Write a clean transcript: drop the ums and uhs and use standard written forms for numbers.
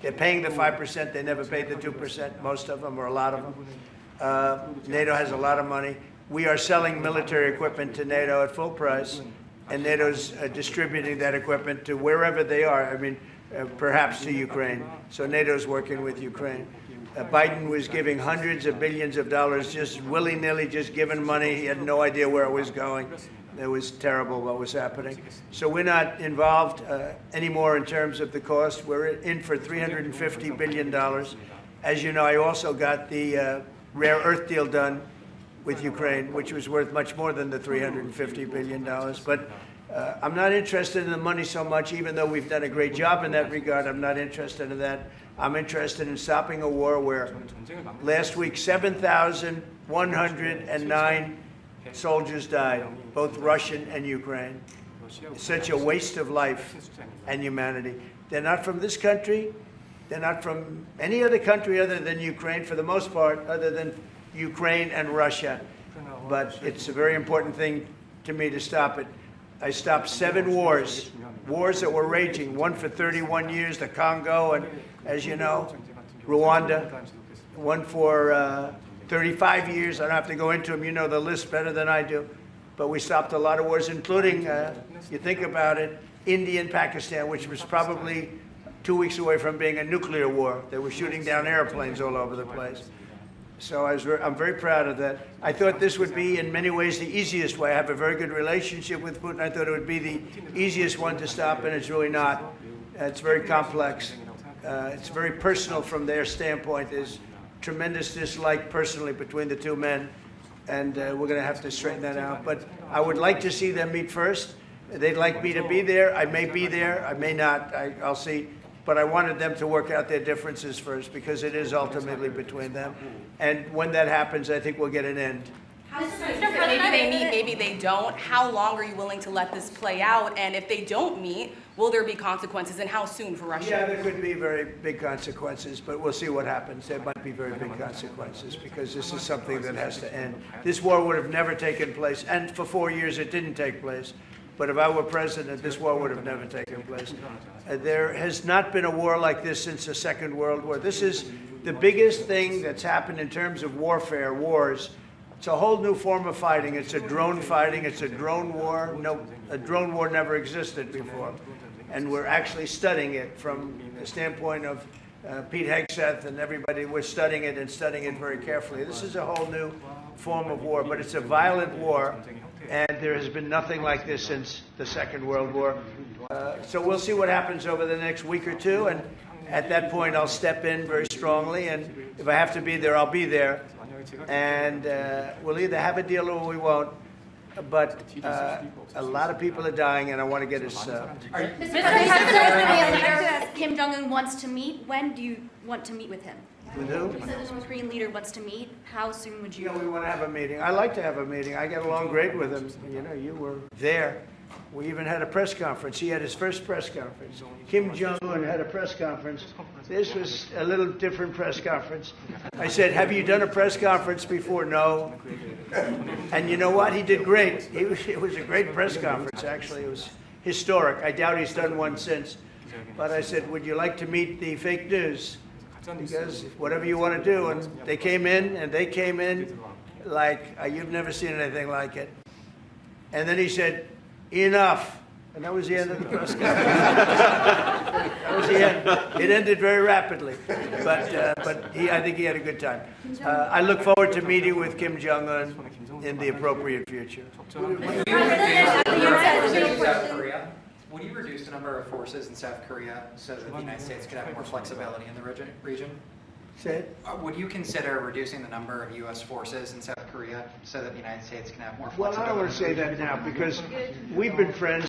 They're paying the 5%. They never paid the 2%, most of them, or a lot of them. NATO has a lot of money. We are selling military equipment to NATO at full price, and NATO's distributing that equipment to wherever they are. I mean, perhaps to Ukraine. So NATO's working with Ukraine. Biden was giving hundreds of billions of dollars, just willy-nilly, just giving money. He had no idea where it was going. It was terrible what was happening. So we're not involved anymore in terms of the cost. We're in for $350 billion. As you know, I also got the rare earth deal done with Ukraine, which was worth much more than the $350 billion. But I'm not interested in the money so much, even though we've done a great job in that regard. I'm not interested in that. I'm interested in stopping a war where last week 7,109 soldiers died, both Russian and Ukraine. It's such a waste of life and humanity. They're not from this country. They're not from any other country other than Ukraine, for the most part, other than Ukraine and Russia. But it's a very important thing to me to stop it. I stopped 7 wars that were raging, one for 31 years, the Congo, and as you know, Rwanda, one for 35 years. I don't have to go into them. You know the list better than I do. But we stopped a lot of wars, including, you think about it, India and Pakistan, which was probably 2 weeks away from being a nuclear war. They were shooting down airplanes all over the place. So I'm very proud of that. I thought this would be, in many ways, the easiest way. I have a very good relationship with Putin. I thought it would be the easiest one to stop, and it's really not. It's very complex. It's very personal from their standpoint. There's tremendous dislike personally between the two men, and we're going to have to straighten that out. But I would like to see them meet first. They'd like me to be there. I may be there. I may not. I'll see. But I wanted them to work out their differences first, because it is ultimately between them. And when that happens, I think we'll get an end. Maybe they meet, maybe they don't. How long are you willing to let this play out? And if they don't meet, will there be consequences, and how soon for Russia? Yeah, there could be very big consequences, but we'll see what happens. There might be very big consequences, because this is something that has to end. This war would have never taken place, and for 4 years it didn't take place. But if I were president, this war would have never taken place. There has not been a war like this since the Second World War. This is the biggest thing that's happened in terms of warfare, wars. It's a whole new form of fighting. It's a drone fighting. It's a drone war. No, a drone war never existed before. And we're actually studying it from the standpoint of Pete Hegseth and everybody. We're studying it and studying it very carefully. This is a whole new form of war, but it's a violent war. And there has been nothing like this since the Second World War. So we'll see what happens over the next week or two. And at that point, I'll step in very strongly. And if I have to be there, I'll be there. And we'll either have a deal or we won't. But a lot of people are dying, and I want to get us... Mr. President, Kim Jong Un wants to meet. When do you want to meet with him? With who? You said the North Korean leader wants to meet. How soon would you? You know, we want to have a meeting. I like to have a meeting. I get along great with him. You know, you were there. We even had a press conference. He had his first press conference. Kim Jong Un had a press conference. This was a little different press conference. I said, have you done a press conference before? No. And you know what? He did great. It was a great press conference, actually. It was historic. I doubt he's done one since. But I said, would you like to meet the fake news? Because whatever you want to do. And they came in like, you've never seen anything like it. And then he said, enough. And that was the end of the press conference. That was the end. It ended very rapidly. But I think he had a good time. I look forward to meeting with Kim Jong Un in the appropriate future. Would you reduce the number of forces in South Korea so that the United States could have more flexibility in the region? Say it. Would you consider reducing the number of U.S. forces in South Korea so that the United States can have more flexibility? Well, I don't want to say that now, because we've been friends